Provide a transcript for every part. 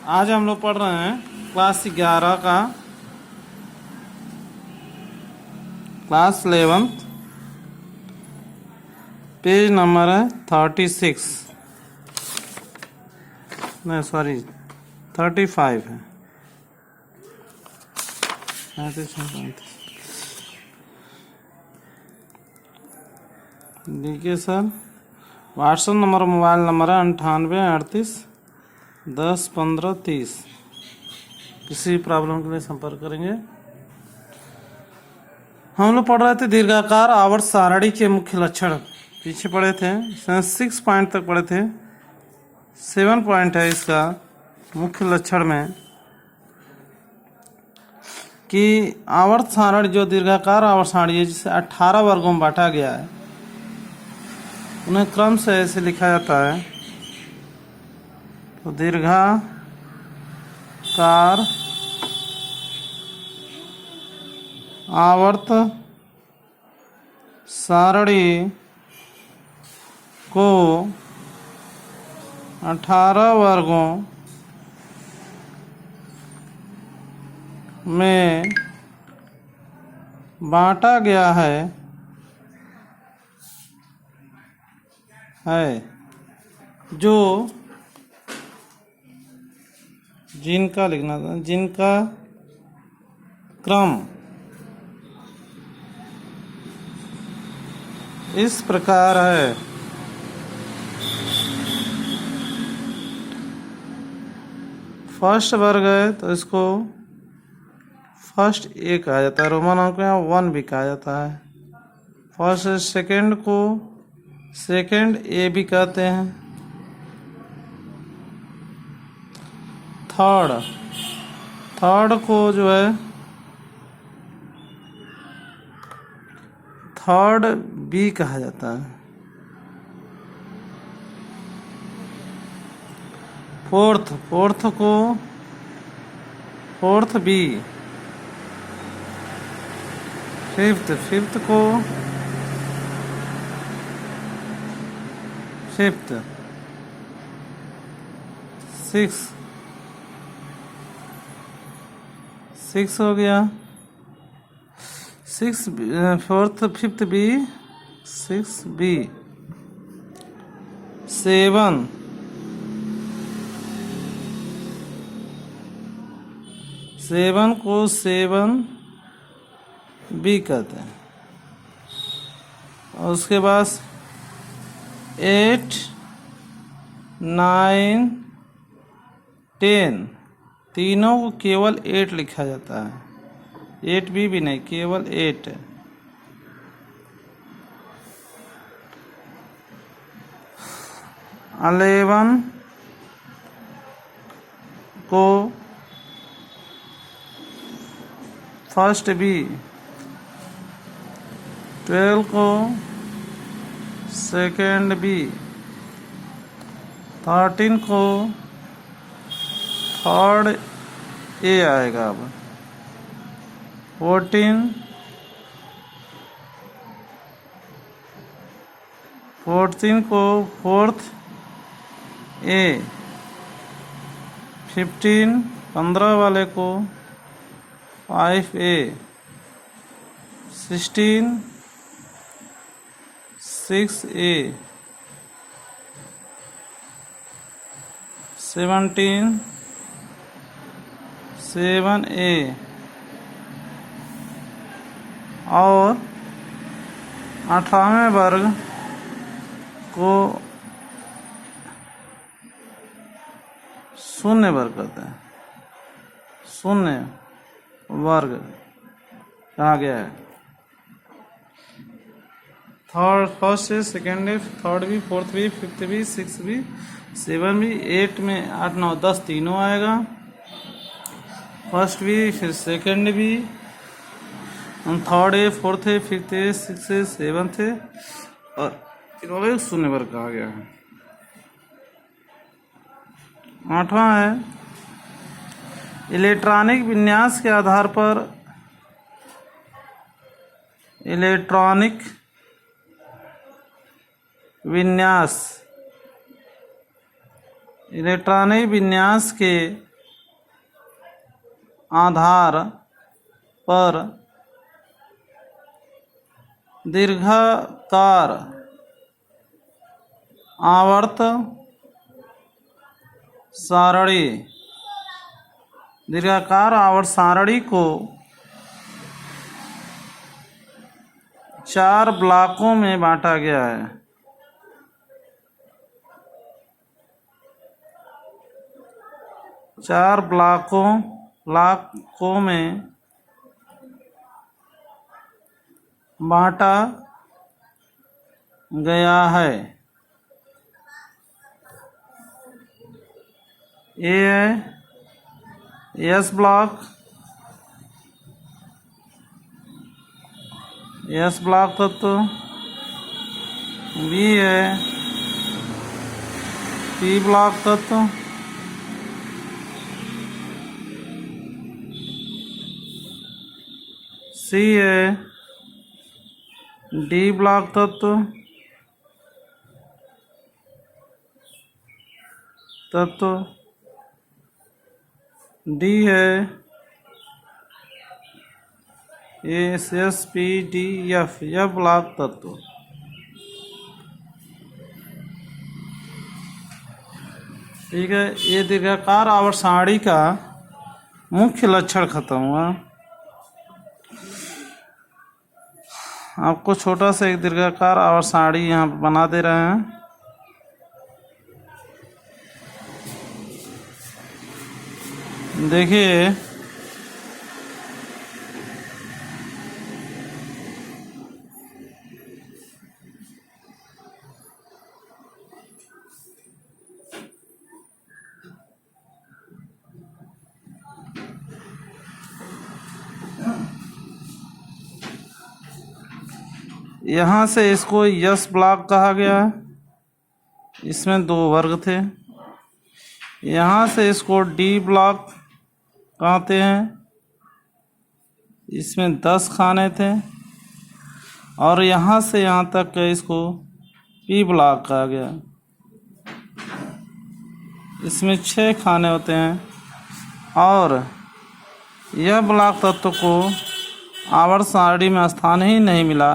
आज हम लोग पढ़ रहे हैं क्लास 11 का क्लास 11 पेज नंबर है 36 नहीं सॉरी 35 है। देखिए sir, WhatsApp number mobile number है 9838101530। किसी प्रॉब्लम के लिए संपर्क करेंगे। हम लोग पढ़ रहे थे दीर्घाकार आवर्त सारणी के मुख्य लक्षण। पीछे पढ़े थे 6 पॉइंट तक पढ़े थे। 7 पॉइंट है इसका मुख्य लक्षण में कि आवर्त सारणी जो दीर्घाकार आवर्त सारणी है जिसे 18 वर्गों में बांटा गया है उन्हें क्रम से ऐसे लिखा जाता है। तो दीर्घाकार आवर्त सारणी को 18 वर्गों में बांटा गया है जो जिनका लिखना था जिनका क्रम इस प्रकार है। फर्स्ट वर्ग है तो इसको फर्स्ट ए कहा जाता है, रोमन अंक में 1 भी कहा जाता है। फर्स्ट सेकंड को सेकंड ए भी कहते हैं। थर्ड को जो है थर्ड बी कहा जाता है। फोर्थ को फोर्थ बी। फिफ्थ को फिफ्थ। सिक्स हो गया। Fourth fifth B 6B। 7 को 7B कहते हैं। और उसके बाद 8 9 10 तीनों को केवल 8 लिखा जाता है। 8B भी नहीं, केवल 8 है। 11 को फर्स्ट बी। 12 को सेकेंड बी। 13 को थर्ड ए आएगा। अब 14 को फोर्थ ए। 15 वाले को 5A। 16 6A। 17 7A। और 18वें वर्ग को शून्य वर्ग कहते हैं। शून्य वर्ग कहा गया है। फर्स्ट से second B, third B, fourth B, fifth B, 6B, 7B, 8 में 8 9 10 तीनों आएगा। फर्स्ट बी, फिर second B, third A, fourth A, fifth A, 6 A, 7th A और इन्होंने शून्य वर्ग कहा गया है। 8वां है इलेक्ट्रॉनिक विन्यास के आधार पर इलेक्ट्रॉनिक विन्यास के आधार पर दीर्घाकार आवर्त सारणी को 4 ब्लॉकों में बांटा गया है। चार ब्लॉकों में बांटा गया है। ए है एस ब्लॉक, तत्व। बी है पी ब्लॉक तत्व। सी है डी ब्लॉक तत्व। डी है S P D F block तत्व। ठीक है, ये दीर्घाकार आवर्त सारणी का मुख्य लक्षण खत्म हुआ। आपको छोटा सा एक दीर्घाकार आवर्त सारणी यहाँ बना दे रहे हैं। देखिए, यहाँ से इसको यस ब्लॉक कहा गया है, इसमें 2 वर्ग थे। यहाँ से इसको डी ब्लॉक कहते हैं, इसमें 10 खाने थे। और यहाँ से यहाँ तक इसको पी ब्लॉक कहा गया, इसमें 6 खाने होते हैं। और यह ब्लॉक तत्व को आवर्त सारणी में स्थान ही नहीं मिला,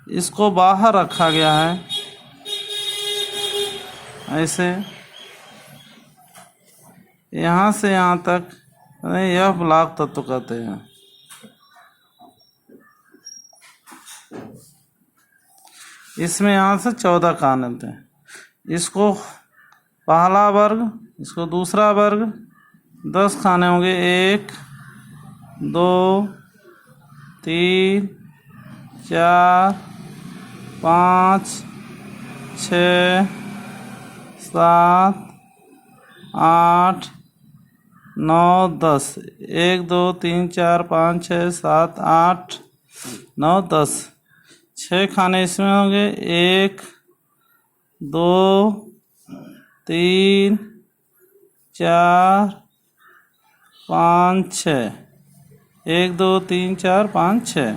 इसको बाहर रखा गया है ऐसे। यहाँ से यहाँ तक यह ब्लॉक तत्व कहते हैं। इसमें यहाँ से 14 खाने थे। इसको पहला वर्ग, इसको दूसरा वर्ग, 10 खाने होंगे। 1 2 3 4 5 6 7 8 9 10। 1 2 3 4 5 6 7 8 9 10। 6 खाने इसमें होंगे। 1 2 3 4 5 6। 1 2 3 4 5 6।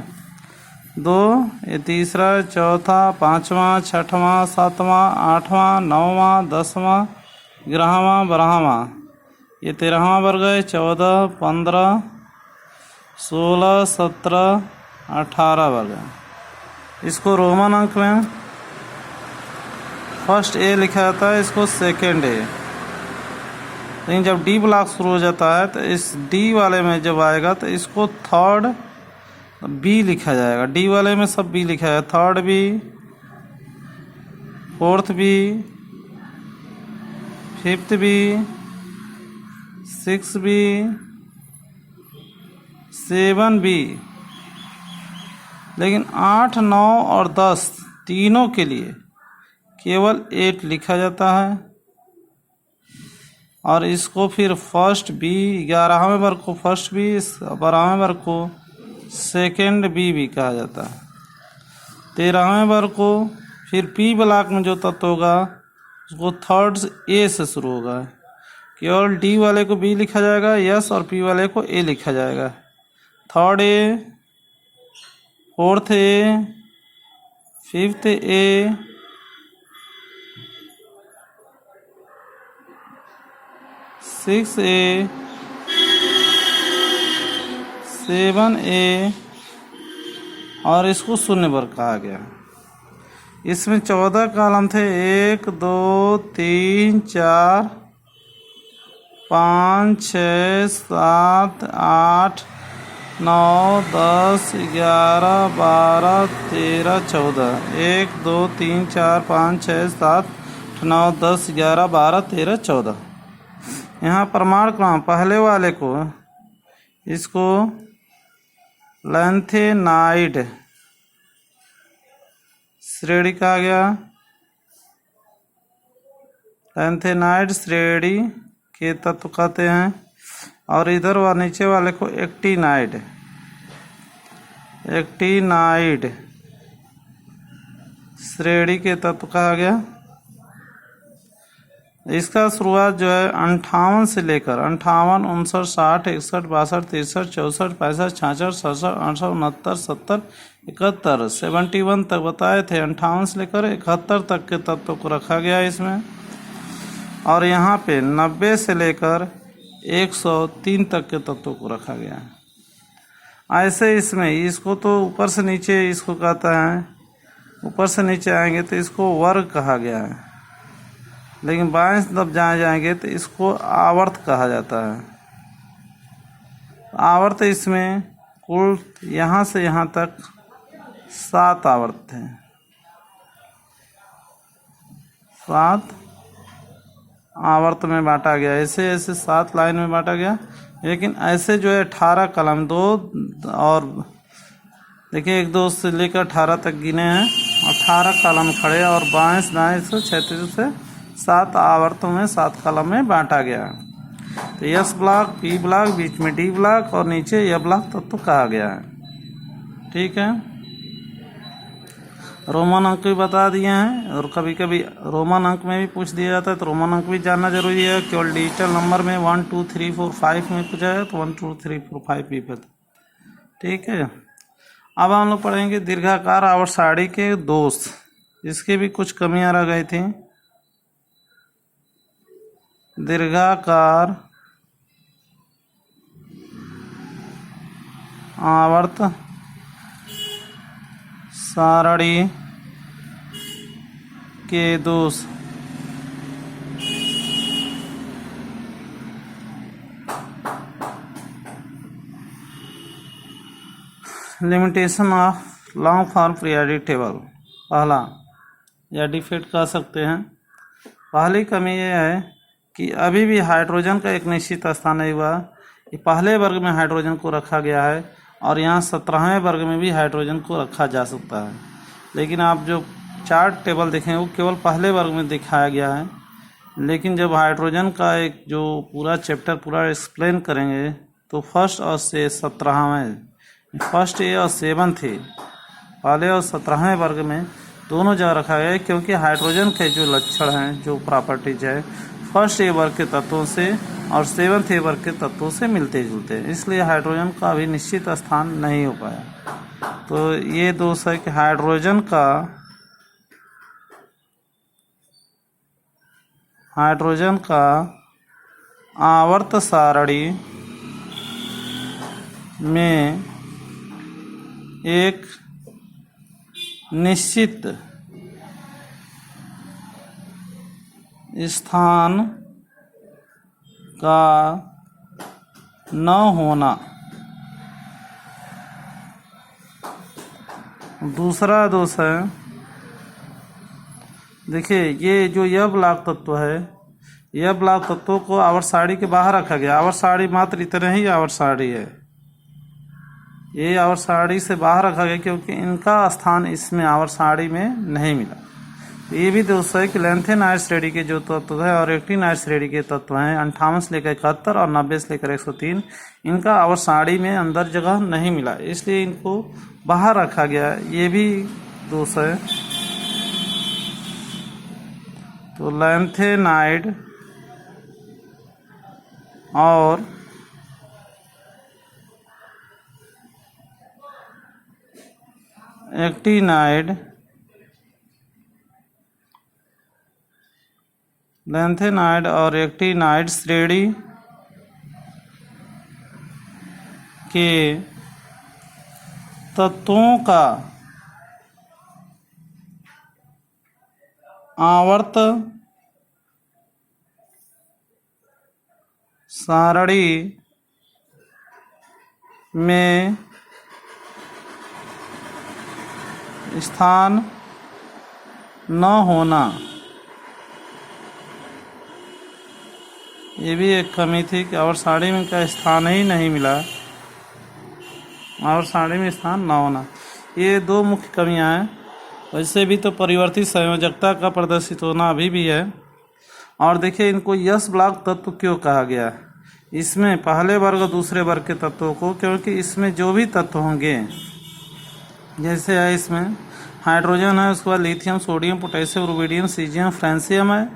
2 ये तीसरा, चौथा, 5वां, 6वां, 7वां, 8वां, 9वां, 10वां, 11वां, 12वां। ये 13वां वर्ग है। 14 15 16 17 18 वर्ग है। इसको रोमन अंक में फर्स्ट ए लिखा जाता है, इसको सेकेंड ए। लेकिन जब डी ब्लॉक शुरू हो जाता है तो इस डी वाले में जब आएगा तो इसको थर्ड बी लिखा जाएगा। डी वाले में सब बी लिखा है। Third B, fourth B, fifth B, six B, 7 B. लेकिन 8 9 और 10 तीनों के लिए केवल 8 लिखा जाता है। और इसको फिर फर्स्ट बी, 11वें वर्ग को फर्स्ट बी, 12वें वर्ग को सेकेंड बी भी कहा जाता है। 13वें वर्ग को फिर पी ब्लॉक में जो तत्व होगा उसको थर्ड ए से शुरू होगा। केवल डी वाले को बी लिखा जाएगा, यस, और पी वाले को ए लिखा जाएगा। Third A, fourth A, fifth A, six A, 7A और इसको शून्य वर्ग कहा गया। इसमें 14 कॉलम थे, 1 2 3 4 5 6 7 8 9 10 11 12 13 14 1 2 3 4 5 6 7 8 9 10 11 12 13 14। यहाँ प्रमाण क्रम पहले वाले को इसको लैंथेनाइड श्रेणी कहा गया। लैंथेनाइड श्रेणी के तत्व कहते हैं। और इधर व नीचे वाले को एक्टिनाइड श्रेणी के तत्व कहा गया। इसका शुरुआत जो है 58 से लेकर 58 59 60 61 62 63 64 65 66 67 68 69 70 71 71 तक बताए थे। 58 से लेकर 71 तक के तत्वों को रखा गया इसमें। और यहाँ पे 90 से लेकर 103 तक के तत्वों को रखा गया। ऐसे इसमें इसको तो ऊपर से नीचे इसको कहता है, ऊपर से नीचे आएंगे तो इसको वर्ग कहा गया है, लेकिन बाएं तरफ जहाँ जाएंगे तो इसको आवर्त कहा जाता है। आवर्त इसमें कुल यहाँ से यहाँ तक 7 आवर्त हैं, 7 आवर्त में बांटा गया। ऐसे ऐसे 7 लाइन में बांटा गया। लेकिन ऐसे जो है 18 कलम 2 और देखिए 1 2 से लेकर 18 तक गिने हैं। 18 कलम खड़े और बाएं से दाएं से क्षैतिज से 7 आवर्तों में 7 कलम में बांटा गया। तो एस ब्लॉक, पी ब्लॉक, बीच में डी ब्लॉक और नीचे यह ब्लॉक तत्व कहा गया है। ठीक है, रोमन अंक भी बता दिए हैं और कभी कभी रोमन अंक में भी पूछ दिया जाता है, तो रोमन अंक भी जानना जरूरी है। केवल डिजिटल नंबर में 1 2 3 4 5 में पूछा है तो 1 2 3 4 5 भी पता। ठीक है, अब हम लोग पढ़ेंगे दीर्घाकार आवर्त सारणी के दोष। इसके भी कुछ कमियां रह गई थी। दीर्घाकार आवर्त सारणी के दोष। Limitation of long form periodic table. पहला या डिफेक्ट कह सकते हैं। पहली कमी यह है कि अभी भी हाइड्रोजन का एक निश्चित स्थान नहीं हुआ। ये पहले वर्ग में हाइड्रोजन को रखा गया है और यहाँ 17वें वर्ग में भी हाइड्रोजन को रखा जा सकता है। लेकिन आप जो चार्ट टेबल देखें वो केवल पहले वर्ग में दिखाया गया है। लेकिन जब हाइड्रोजन का एक जो पूरा चैप्टर पूरा एक्सप्लेन करेंगे तो फर्स्ट और से 17वें, फर्स्ट ए और 7 थे पहले और 17वें वर्ग में दोनों जगह रखा गया है, क्योंकि हाइड्रोजन के जो लक्षण हैं, जो प्रॉपर्टीज है, फर्स्ट ए वर्ग के तत्वों से और 7th ए वर्ग के तत्वों से मिलते जुलते हैं। इसलिए हाइड्रोजन का अभी निश्चित स्थान नहीं हो पाया। तो ये दोष है कि हाइड्रोजन का आवर्त सारणी में एक निश्चित स्थान का न होना। दूसरा दोष है, देखिए ये जो यह ब्लॉक तत्व है, यह ब्लॉक तत्वों को आवर्त सारणी के बाहर रखा गया। आवर्त सारणी मात्र इतने ही आवर्त सारणी है, ये आवर्त सारणी से बाहर रखा गया क्योंकि इनका स्थान इसमें आवर्त सारणी में नहीं मिला। ये भी दोष है कि लैंथेनाइड श्रेणी के जो तत्व है और एक्टिनाइड श्रेणी के तत्व हैं 58 से लेकर 71 और 90 से लेकर 103, इनका आवर्त सारणी में अंदर जगह नहीं मिला, इसलिए इनको बाहर रखा गया। ये भी दोष है। तो लैंथेनाइड और एक्टिनाइड, लैंथेनाइड और एक्टिनाइड श्रेणी के तत्वों का आवर्त सारणी में स्थान न होना, ये भी एक कमी थी कि आवर्त सारणी में का स्थान ही नहीं मिला, आवर्त सारणी में स्थान न होना। ये दो मुख्य कमियां हैं। वैसे भी तो परिवर्तित संयोजकता का प्रदर्शित होना अभी भी है। और देखिए इनको यस ब्लॉक तत्व क्यों कहा गया। इसमें पहले वर्ग और दूसरे वर्ग के तत्वों को, क्योंकि इसमें जो भी तत्व होंगे, जैसे है इसमें हाइड्रोजन है, उसके बाद lithium, sodium, potassium, rubidium, caesium, francium है,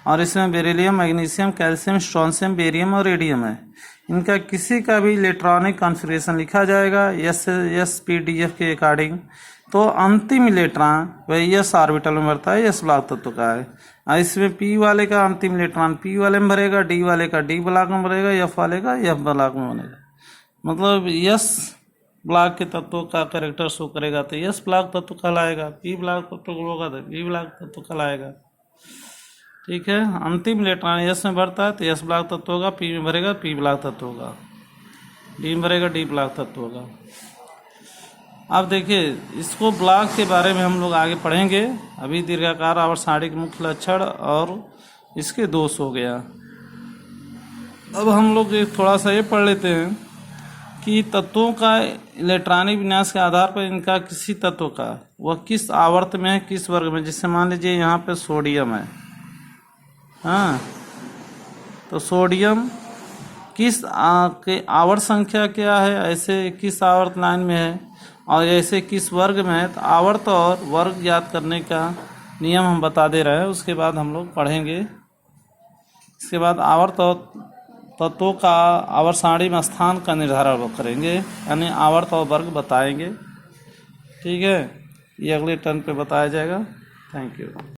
और इसमें beryllium, magnesium, calcium, strontium, barium और रेडियम है। इनका किसी का भी इलेक्ट्रॉनिक कॉन्फ़िगरेशन लिखा जाएगा SpDF के अकॉर्डिंग, तो अंतिम इलेक्ट्रॉन वही एस ऑर्बिटल में भरता है, एस ब्लॉक तत्व का है। और इसमें P वाले का अंतिम इलेक्ट्रॉन P वाले में भरेगा, D वाले का D ब्लॉक में भरेगा, F वाले का F ब्लॉक में बनेगा। मतलब एस ब्लॉक के तत्वों का कैरेक्टर शो करेगा तो एस ब्लॉक तत्व कहलाएगा, P ब्लॉक तत्व होगा तो P ब्लॉक तत्व कहलाएगा। ठीक है, अंतिम इलेक्ट्रॉन एस में भरता है तो एस ब्लॉक तत्व होगा, P में भरेगा P ब्लॉक तत्व होगा, D में भरेगा D ब्लॉक तत्व होगा। अब देखिए इसको ब्लॉक के बारे में हम लोग आगे पढ़ेंगे। अभी दीर्घाकार आवर्त सारणी के मुख्य लक्षण और इसके दोष हो गया। अब हम लोग थोड़ा सा ये पढ़ लेते हैं कि तत्वों का इलेक्ट्रॉनिक विन्यास के आधार पर इनका किसी तत्व का वह किस आवर्त में है, किस वर्ग में। जैसे मान लीजिए यहाँ पे सोडियम है, हाँ, तो सोडियम किस के आवर्त संख्या क्या है, ऐसे किस आवर्त लाइन में है, और ऐसे किस वर्ग में है। तो आवर्त और वर्ग ज्ञात करने का नियम हम बता दे रहे हैं, उसके बाद हम लोग पढ़ेंगे। इसके बाद आवर्त और तत्वों का आवर्त सारणी में स्थान का निर्धारण करेंगे, यानी आवर्त और वर्ग बताएंगे। ठीक है, ये अगले टर्न पे बताया जाएगा। Thank you.